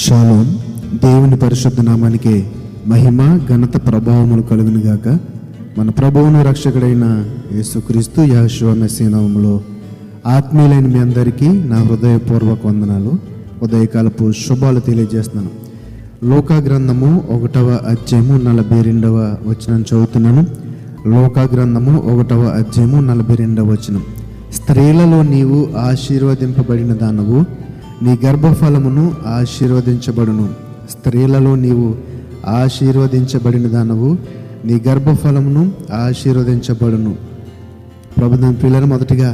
Shalom. దేవుని పరిశుద్ధ నామానికి మహిమ ఘనత ప్రభావములు కలుగును గాక. మన ప్రభువును రక్షకుడైన యేసుక్రీస్తు యెహోషువ మెస్సీయ నామములో ఆత్మీయులైన మీ అందరికీ నా హృదయపూర్వక వందనాలు, ఉదయకాలపు శుభాలు తెలియజేస్తున్నాను. లోకా గ్రంథము 1వ అధ్యాయము 42వ వచనం చదువుతున్నాను. లోకా గ్రంథము 1వ అధ్యాయము 42వ వచనం. స్త్రీలలో నీవు ఆశీర్వదింపబడిన దానవు, నీ గర్భఫలమును ఆశీర్వదించబడును. స్త్రీలలో నీవు ఆశీర్వదించబడిన దానవు, నీ గర్భఫలమును ఆశీర్వదించబడును. ప్రభుత్వం పిల్లలు, మొదటిగా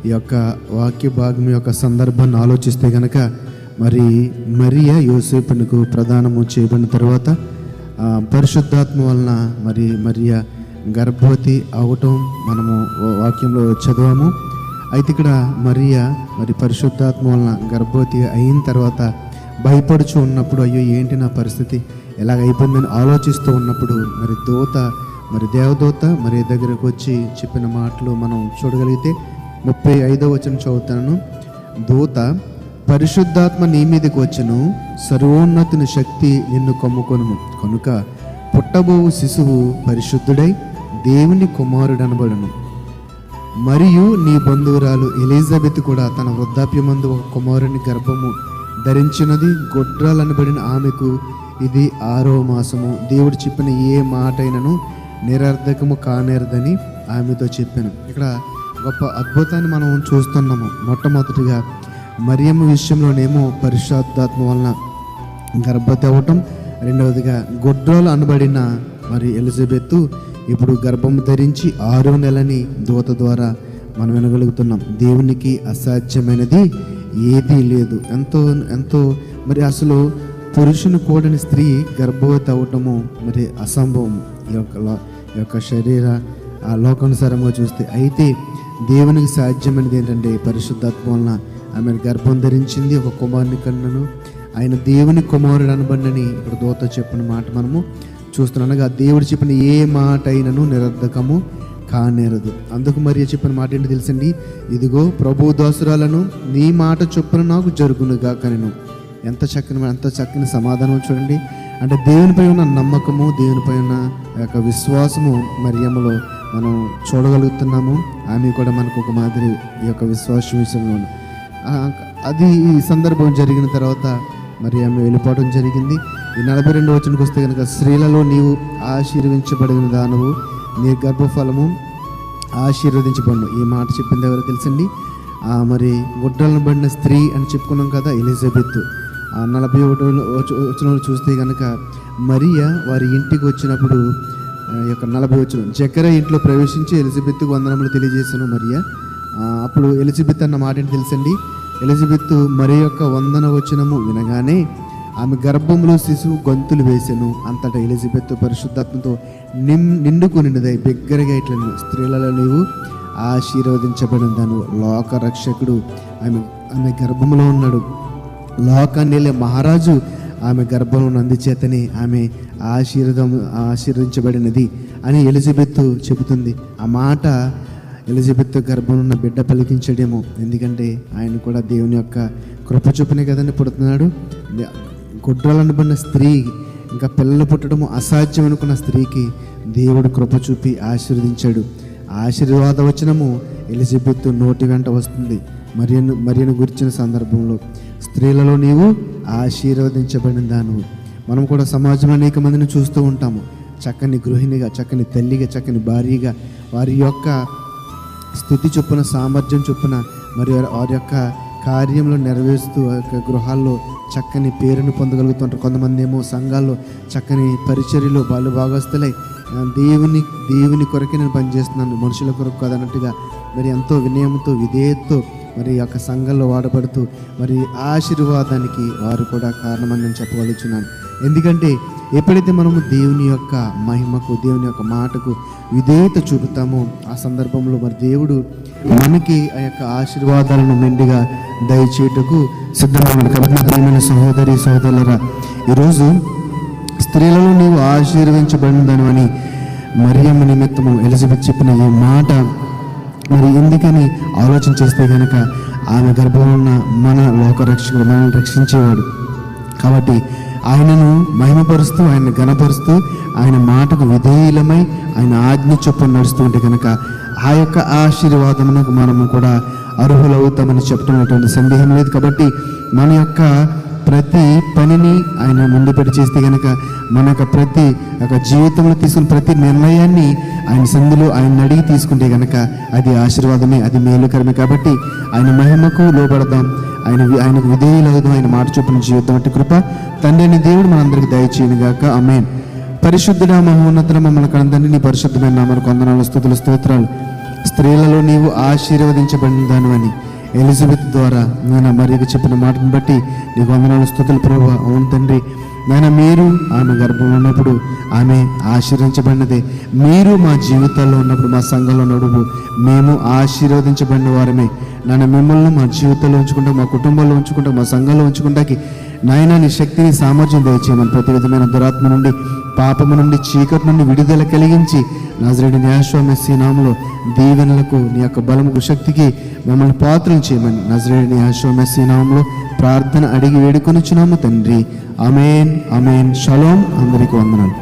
ఈ యొక్క వాక్య భాగం యొక్క సందర్భాన్ని ఆలోచిస్తే కనుక, మరి మరియ యోసేపునకు ప్రదానము చేయబడిన తర్వాత పరిశుద్ధాత్మ వలన మరి మరియ గర్భవతి అవటం మనము వాక్యంలో చదివాము. అయితే ఇక్కడ మరియ మరి పరిశుద్ధాత్మ వలన గర్భవతి అయిన తర్వాత భయపడుచు ఉన్నప్పుడు, అయ్యో ఏంటి నా పరిస్థితి ఎలాగ అయిపోయిందని ఆలోచిస్తూ ఉన్నప్పుడు మరి దేవదూత మరి దగ్గరకు వచ్చి చెప్పిన మాటలు మనం చూడగలిగితే 35వ వచనం చదువుతాను. దూత, పరిశుద్ధాత్మ నీ మీదకి వచ్చును, సర్వోన్నతుని శక్తి నిన్ను కమ్ముకొనును, కనుక పుట్టబోవు శిశువు పరిశుద్ధుడై దేవుని కుమారుడు అనబడును. మరియు నీ బంధువురాలు ఎలిజబెత్ కూడా తన వృద్ధాప్యమందు ఒక కుమారుని గర్భము ధరించినది. గొడ్రాలనబడిన ఆమెకు ఇది 6వ మాసము. దేవుడు చెప్పిన ఏ మాట అయినను నిరర్ధకము కానేరదని ఆమెతో చెప్పాను. ఇక్కడ గొప్ప అద్భుతాన్ని మనం చూస్తున్నాము. మొట్టమొదటిగా మరియమ్మ విషయంలోనేమో పరిశుద్ధాత్మ వలన గర్భవతి అవ్వటం, రెండవదిగా గొడ్రాలు అనబడిన మరి ఎలిజబెత్ ఇప్పుడు గర్భం ధరించి 6వ నెలని దూత ద్వారా మనం వినగలుగుతున్నాం. దేవునికి అసాధ్యమైనది ఏదీ లేదు. ఎంతో మరి అసలు పురుషుని కూడని స్త్రీ గర్భవతి అవ్వటము మరి అసంభవం ఈ యొక్క శరీర ఆ లోకానుసారంగా చూస్తే. అయితే దేవునికి సాధ్యమైనది ఏంటంటే పరిశుద్ధాత్మ వలన ఆమె గర్భం ధరించింది, ఒక కుమారుని కన్నను, ఆయన దేవుని కుమారుడు అనబడినని ఇక్కడ దూత చెప్పిన మాట మనము చూస్తున్నాం. అనగా దేవుడు చెప్పిన ఏ మాట అయినను నిరర్ధకము కానేరదు. అందుకు మరి చెప్పిన మాట ఏంటి తెలుసండి? ఇదిగో ప్రభు దాసురాలను నీ మాట చొప్పున నాకు జరుగునుగా కనెను. ఎంత చక్కని సమాధానం చూడండి. అంటే దేవునిపై ఉన్న నమ్మకము, దేవునిపై ఉన్న యొక్క విశ్వాసము మరియమ్మలో మనం చూడగలుగుతున్నాము. ఆమె కూడా మనకు ఒక మాదిరి ఈ యొక్క విశ్వాసం విషయంలో అది ఈ సందర్భం జరిగిన తర్వాత మరి ఆమె వెళ్ళిపోవడం జరిగింది. ఈ 42వ వచనంకి వస్తే కనుక, స్త్రీలలో నీవు ఆశీర్వించబడిన దానవు, నీ గర్భఫలము ఆశీర్వదించబడును. ఈ మాట చెప్పింది ఎవరో తెలుసండి? మరి గుడ్డలను పడిన స్త్రీ అని చెప్పుకున్నాం కదా, ఎలిజబెత్. 41వ వచనంలో చూస్తే కనుక, మరియ వారి ఇంటికి వచ్చినప్పుడు ఈ యొక్క 40వ వచనం, జకర్యా ఇంట్లో ప్రవేశించి ఎలిజబెత్కు వందనములు తెలియజేశాను మరియ. అప్పుడు ఎలిజబెత్ అన్న మాట ఏంటి తెలుసండి? ఎలిజబెత్ మరి యొక్క వందన వచనము వినగానే ఆమె గర్భంలో శిశువు గొంతులు వేసెను. అంతటా ఎలిజబెత్ పరిశుద్ధాత్మతో నిండుకునినదై బిగ్గరగా ఇట్లా, స్త్రీలలో నీవు ఆశీర్వదించబడిన దాను, లోక రక్షకుడు ఆమె గర్భంలో ఉన్నాడు. లోకాన్ని మహారాజు ఆమె గర్భంలో అందుచేతనే ఆమె ఆశీర్వదించబడినది అని ఎలిజబెత్ చెబుతుంది. ఆ మాట ఎలిజబెత్ గర్భంలో ఉన్న బిడ్డ పలికించడేమో. ఎందుకంటే ఆయన కూడా దేవుని యొక్క కృప చూపునే కదండి పుడుతున్నాడు. గుడ్రాలనబడిన స్త్రీ, ఇంకా పిల్లలు పుట్టడము అసాధ్యం అనుకున్న స్త్రీకి దేవుడు కృప చూపి ఆశీర్వదించాడు. ఆశీర్వాద వచనము ఎలిజబెత్ నోటి వెంట వస్తుంది. మరియను గురించిన సందర్భంలో, స్త్రీలలో నీవు ఆశీర్వదించబడిన దాను. మనం కూడా సమాజంలో అనేక మందిని చూస్తూ ఉంటాము. చక్కని గృహిణిగా, చక్కని తల్లిగా, చక్కని భార్యగా, వారి యొక్క స్థితి చొప్పున, సామర్థ్యం చొప్పున మరి వారి యొక్క కార్యంలో నెరవేరుస్తూ గృహాల్లో చక్కని పేరును పొందగలుగుతుంటారు. కొంతమంది ఏమో సంఘాల్లో చక్కని పరిచర్యలో వాళ్ళు భాగస్తులై దేవుని కొరకే నేను పనిచేస్తున్నాను, మనుషుల కొరకు కాదన్నట్టుగా మరి ఎంతో వినయంతో, విధేయతతో మరి యొక్క సంఘంలో వాడబడుతూ మరి ఆశీర్వాదానికి వారు కూడా కారణమని నేను చెప్పగలుగుతున్నాను. ఎందుకంటే ఎప్పుడైతే మనము దేవుని యొక్క మహిమకు, దేవుని యొక్క మాటకు విధేయత చూపుతామో ఆ సందర్భంలో మరి దేవుడు మనకి ఆ యొక్క ఆశీర్వాదాలను మెండుగా దయచేయటకు సిద్ధమయ్యాడు. కాబట్టి ప్రియమైన సహోదరి సహోదరులారా, ఈరోజు స్త్రీలలో నీవు ఆశీర్వదించబడినదాను అని మరియమ్మ నిమిత్తము ఎలిజబెత్ చెప్పిన ఈ మాట మరి ఎందుకని ఆలోచన చేస్తే కనుక, ఆమె గర్భంలో ఉన్న మన లోకరక్షకుడు, మనల్ని రక్షించేవాడు, కాబట్టి ఆయనను మహిమపరుస్తూ, ఆయన ఘనపరుస్తూ, ఆయన మాటకు విధేయులమై, ఆయన ఆజ్ఞ చొప్పున నడుస్తూ ఉంటే కనుక ఆ యొక్క ఆశీర్వాదమునకు మనము కూడా అర్హులవుతామని చెప్పడం ఎటువంటి సందేహం లేదు. కాబట్టి మన యొక్క ప్రతి పనిని ఆయన ముందు పెట్టి చేస్తే కనుక మన యొక్క ప్రతి యొక్క జీవితంలో తీసుకున్న ప్రతి నిర్ణయాన్ని ఆయన సందులో ఆయన అడిగి తీసుకుంటే కనుక అది ఆశీర్వాదమే, అది మేలుకరమే. కాబట్టి ఆయన మహిమకు లోబడదాం, ఆయనకు విధేయులవుదాం. ఆయన మాట చొప్పున జీవితం అంటే కృప తండ్రి అయిన దేవుడు మనందరికీ దయచేయను గాక. ఆమేన్. పరిశుద్ధుడ మహోన్నతుడ మమ్మల్ని కనందండి, నీ పరిశుద్ధమైన నామమునకు వందనాలు, స్తుతులు, స్తోత్రాలు. స్త్రీలలో నీవు ఆశీర్వదించబడిన దానివని ఎలిజబెత్ ద్వారా నేను మరియకు చెప్పిన మాటను బట్టి నీకు వందనాలు, స్తుతులు ప్రభువా. అవును తండ్రి, నాయన మీరు ఆమె గర్భంలో ఉన్నప్పుడు ఆమె ఆశీర్వదించబడినదే. మీరు మా జీవితాల్లో ఉన్నప్పుడు, మా సంఘంలో ఉన్నప్పుడు మేము ఆశీర్వదించబడిన వారమే. నాయన మిమ్మల్ని మా జీవితంలో ఉంచుకుంటా, మా కుటుంబంలో ఉంచుకుంటా, మా సంఘంలో ఉంచుకుంటాకి నాయన నీ శక్తిని, సామర్థ్యం దయచేయమని ప్రతి విధమైన దురాత్మ నుండి, పాపము నుండి, చీకటి నుండి విడుదల కలిగించి నజరేయుడైన యేషువా మెస్సీ నామములో దీవెనలకు, నీ యొక్క బలముకు, శక్తికి మమ్మల్ని పాత్రలు చేయమని నజరేయుడైన యేషువా మెస్సీ నామములో ప్రార్థన అడిగి వేడుకొనుచున్నాము తండ్రి. ఆమేన్, ఆమేన్. షలోం. అందరికీ వందనాలు.